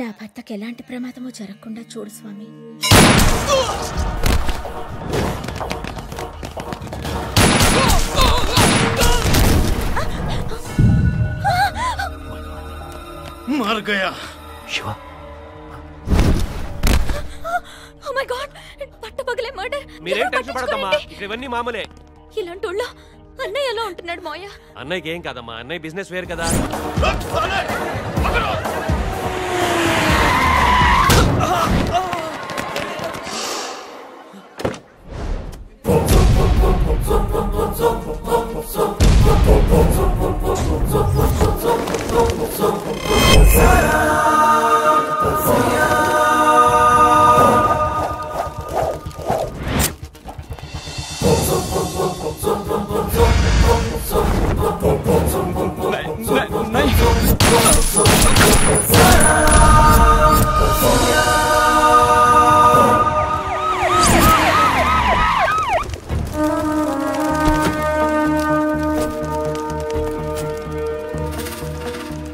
నా భర్తకి ఎలాంటి ప్రమాదమో జరగకుండా చూడు స్వామి. మర్ గయా. శివ, ఓ మై గాడ్, పట్టపగలే మర్డర్. మీరేం టెన్షన్ పడదమ్మా, ఇవన్నీ మామూలే. ఇలాంటి ఊళ్ళో అన్నయ్య ఎలా ఉంటున్నాడు మాయ? అన్నయ్యకి ఏం కాదమ్మా, అన్నయ్య బిజినెస్ వేరు కదా.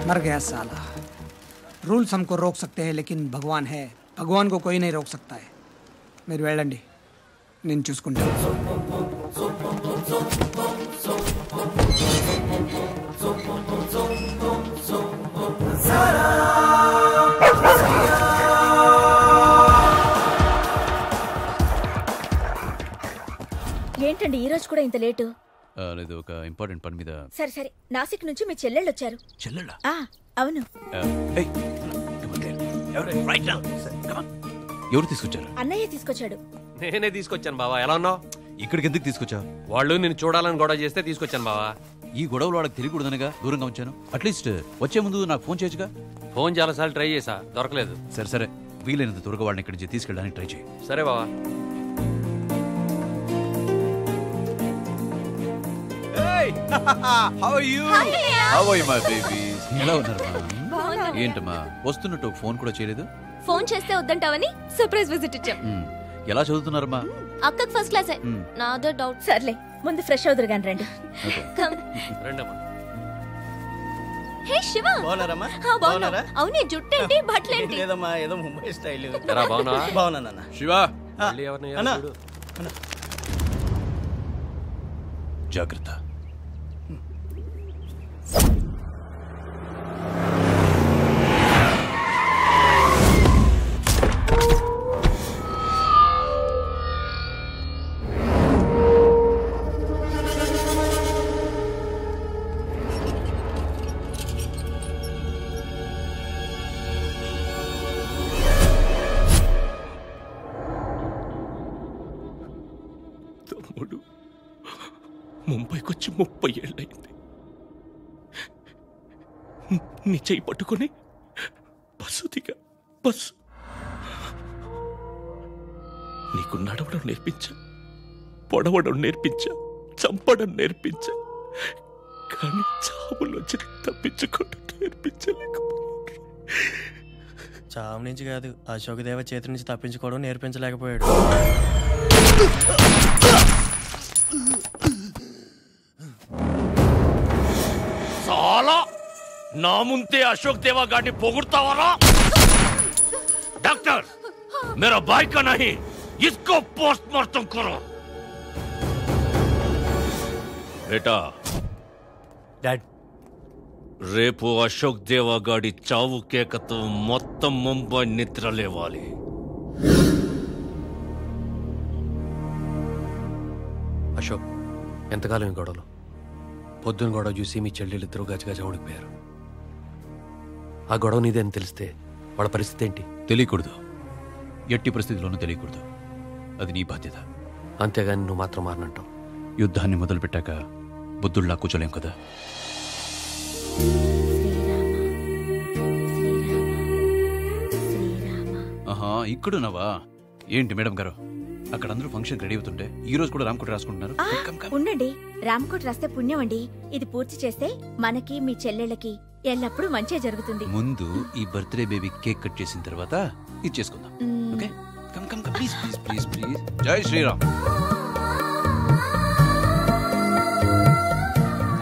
मर गया साला। रूल्स हमको रोक सकते हैं लेकिन भगवान है, भगवान को कोई नहीं रोक सकता है। మీరు వెళ్ళండి, నేను చూసుకుంటాను. ఏంటండి ఈ రోజు కూడా ఇంత లేటు? లేదు, ఒక ఇంపార్టెంట్ పని మీద. సరే సరే, నాసిక్ నుంచి మీ చెల్లెళ్ళు వచ్చారు. చెల్లెళ్ళ? అవును. ఎవరు తీసుకొచ్చారు? అన్నయ్య తీసుకొచ్చాడు. నేనే తీసుకొచ్చాను బావా. ఎలా ఉన్నావు? ఇక్కడికి ఎందుకు తీసుకొచ్చావు? వాళ్ళు నేను చూడాలని గొడవ చేస్తే తీసుకొచ్చాను బావా. ఈ గొడవలు వాళ్ళకి తెలియకూడదనగా దూరంగా ఉంచాను. అట్లీస్ట్ వచ్చే ముందు నాకు ఫోన్ చేయొచ్చుగా. ఫోన్ చాలాసార్లు ట్రై చేసా, దొరకలేదు. సరే సరే, వీలైనంత త్వరగా వాళ్ళని ఇక్కడి నుంచి తీసుకెళ్ళడానికి ట్రై చేయి. సరే బావా. ఎలా ఉన్నారు? ఏంటమ్మా వస్తున్నట్టు ఫోన్ కూడా చేయలేదు? ఫోన్ చేస్తే వద్దంటావని సర్ప్రైజ్ విజిట్ ఇచ్చాం. ఎలా చదువుతున్నారమ్మా? అక్కకి ఫస్ట్ క్లాసే, నాదో డౌట్. సర్లే, ముందు ఫ్రెష్ అవుదురు గాని రండి. రండమ్మా. హే శివ, బాగున్నారమ్మా? బాగున్నారా? అవునే, జుట్టేంటి, బట్టలేంటి? లేదమ్మా, ఏదో ముంబై స్టైల్. బాగున్నా శివ. జాగ్రత్త. తమ్ముడు ముంబైకొచ్చి 30 ఏళ్ళయింది. నీ చెయ్యి పట్టుకుని బస్సు దిగా. బస్సు నీకు నడవడం నేర్పించా, పొడవడం నేర్పించా, చంపడం నేర్పించా, కానీ చావులోంచి తప్పించుకోవడం నేర్పించలేకపోయాడు. చావు నుంచి కాదు, అశోకదేవ చేతి నుంచి తప్పించుకోవడం నేర్పించలేకపోయాడు. साला ना मुंते अशोक देवा गाड़ी पोगुड़तावारा। डॉक्टर, मेरा भाई का नहीं, इसको पोस्टमार्टम करो। बेटा, డాడ్, రేపు అశోక్ దేవా గాడి చావు కేకతో మొత్తం ముంబై నిద్ర లేవాలి. అశోక్, ఎంతకాలం ఈ గొడవలు? పొద్దున్న గొడవ చూసి మీ చెల్లెళ్ళిద్దరూ గజగజ ఉడికిపోయారు. ఆ గొడవ నీదే అని తెలిస్తే వాళ్ళ పరిస్థితి ఏంటి? తెలియకూడదు, ఎట్టి పరిస్థితిలోనూ తెలియకూడదు. అది నీ బాధ్యత. అంతేగాని నువ్వు మాత్రం మారనంటావు. యుద్ధాన్ని మొదలుపెట్టాక బుద్ధుల్లా కూర్చోలేం కదా. ఇక్కడున్నావా? ఏంటి మేడం గారు, అక్కడ అందరూ ఫంక్షన్ రెడీ అవుతుంటే ఈ రోజు కూడా రామ్కోట్ రాసుకుంటున్నారు? ఉండండి, రామ్కోట్ రాస్తే పుణ్యం అండి. ఇది పూర్తి చేస్తే మనకి మీ చెల్లెళ్ళకి ఎల్లప్పుడూ మంచి జరుగుతుంది. ముందు ఈ బర్త్డే బేబీ కేక్ కట్ చేసిన తర్వాత ఇది చేసుకుందాం. Okay, come come come, please please please please. జై Shriram.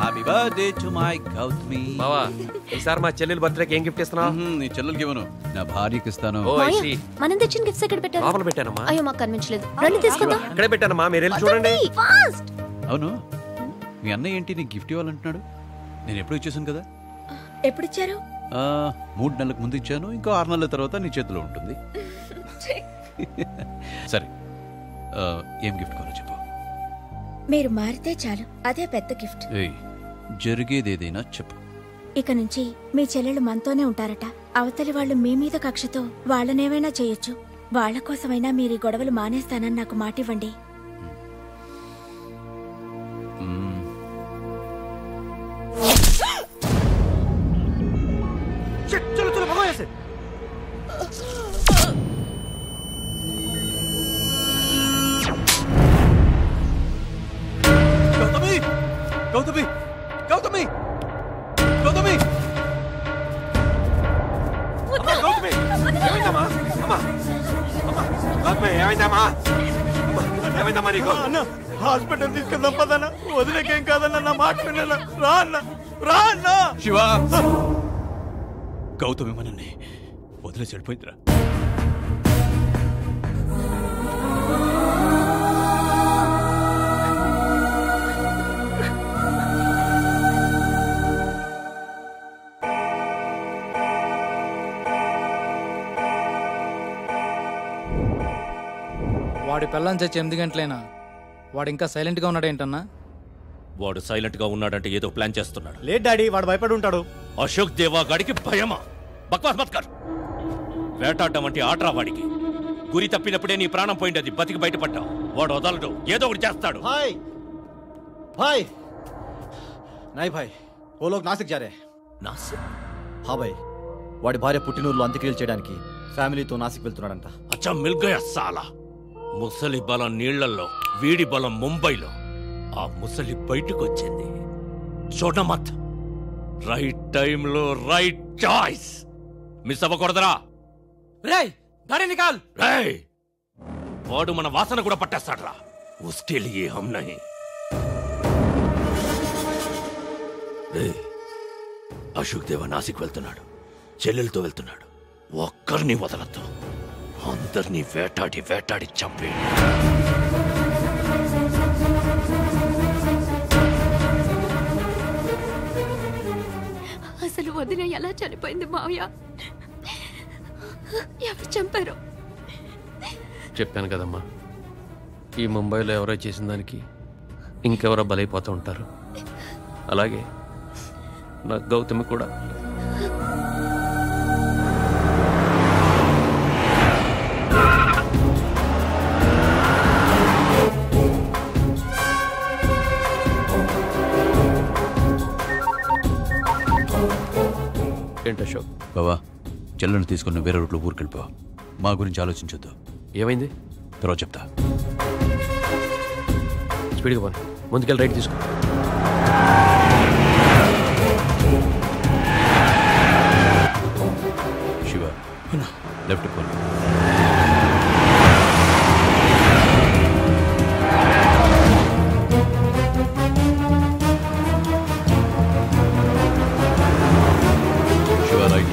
Happy birthday to my Gautami. బావా, ఈసారి మా చెల్లెలు బర్త్డేకి ఏం గిఫ్ట్ ఇస్తున్నావు? నీ చెల్లెలకి ఇవ్వను, నా భార్యకి ఇస్తాను. మనం తెచ్చిన గిఫ్ట్స్ ఎక్కడ పెట్టారు? లోపల పెట్టానమ్మా. అయ్యో మాకు కనిపించలేదు. రండి తీసుకుందాం. ఇక్కడే పెట్టానమ్మా, మీరు వెళ్ళి చూడండి. ఫాస్ట్. అవును, మీ అన్నయ్య ఏంటి నీకు గిఫ్ట్ ఇవ్వాలంటున్నాడు? నేను ఎప్పుడు ఇచ్చేసాను కదా. ఎప్పుడిచ్చారు? 3 నెలలకు ముందు ఇచ్చాను, ఇంకో 6 నెలల తర్వాత నీ చేతిలో ఉంటుంది. సరే, ఏం గిఫ్ట్ కావాలో చెప్పు. మీరు మారితే చాలు, అదే పెద్ద గిఫ్ట్. జరిగేదేదైనా చెప్పు. ఇక నుంచి మీ చెల్లెళ్ళు మనతోనే ఉంటారట. అవతలి వాళ్ళు మీ మీద కక్షతో వాళ్ళనేమైనా చేయొచ్చు. వాళ్ళ కోసమైనా మీరు ఈ గొడవలు మానేస్తానని నాకు మాటివ్వండి. గౌతమి, గౌతమి, గౌతమి, గౌతమి, ఏమైందమ్మా? అమ్మా, గౌతమి, ఏమైందమ్మా? ఏమైందమ్మా నీకు? అన్న, హాస్పిటల్ తీసుకెళ్దాం పదన్నా. వదిలేకేం కాదన్నా, నా మాట విన్నా. రా అన్న, రా అన్న. శివ, గౌతమి మనల్ని వదిలేసి వెళ్ళిపోయిందిరా. వాడి పెళ్ళం చచ్చి 8 గంటలైనా వాడు ఇంకా సైలెంట్ గా ఉన్నాడేంటన్నా? వాడు సైలెంట్ గా ఉన్నాడంటే ఏదో ప్లాన్ చేస్తున్నాడు. లేదు డాడీ, వాడు భయపడి ఉంటాడు. అశోక్ దేవా గాడికి భయమా? బక్వాస్ మత్ కర్. వేటాడడం అంటే ఆటరా వాడికి. గురి తప్పినప్పుడే నీ ప్రాణం పోయింది, అది బతికి బయటపడ్డావు. వాడు వదలడు, ఏదో ఒకటి చేస్తాడు. भाई भाई नहीं भाई, वो लोग नासिक जा रहे हैं. నాసిక్? हाँ भाई, వాడి భార్య పుట్టినూరులో అంత్యక్రియలు చేయడానికి ఫ్యామిలీతో నాసిక్ వెళ్తున్నాడంట. అచ్చా మిల్ గయా సాలా. ముసలి బలం నీళ్లలో, వీడి బలం ముంబైలో. ఆ ముసలి బయటకు వచ్చింది. చూడమత్, రైట్ టైంలో రైట్ చాయిస్. మిస్ అవ్వకూడదురా. రేయ్, గాడి నికాల్. రేయ్, వాడు మన వాసన కూడా పట్టేస్తాడ్రా. ఉస్కే లియే హమ్ నహీ. రేయ్, అశోక్ దేవ నాసిక్ వెళ్తున్నాడు, చెల్లెలతో వెళ్తున్నాడు. ఒక్కరిని వదలద్దు, అందరినీ వేటాడి వేటాడి చంపే. అసలు వదిన ఎలా చనిపోయింది మావయ్య? ఎవరు చంపారు? చెప్పాను కదమ్మా, ఈ ముంబైలో ఎవరో చేసిన దానికి ఇంకెవరో బలైపోతూ ఉంటారు. అలాగే నా గౌతమి కూడా. ఏంటి అశోక్? బావా, చెల్లెను తీసుకుని వేరే రూట్లో ఊరికెళ్ళిపో. మా గురించి ఆలోచించొద్దు. ఏమైంది? తర్వాత చెప్తా. స్పీడ్గా పోను, ముందుకెళ్ళి రైట్ తీసుకో. శివ, లెఫ్ట్ పోను. శివ, రైట్.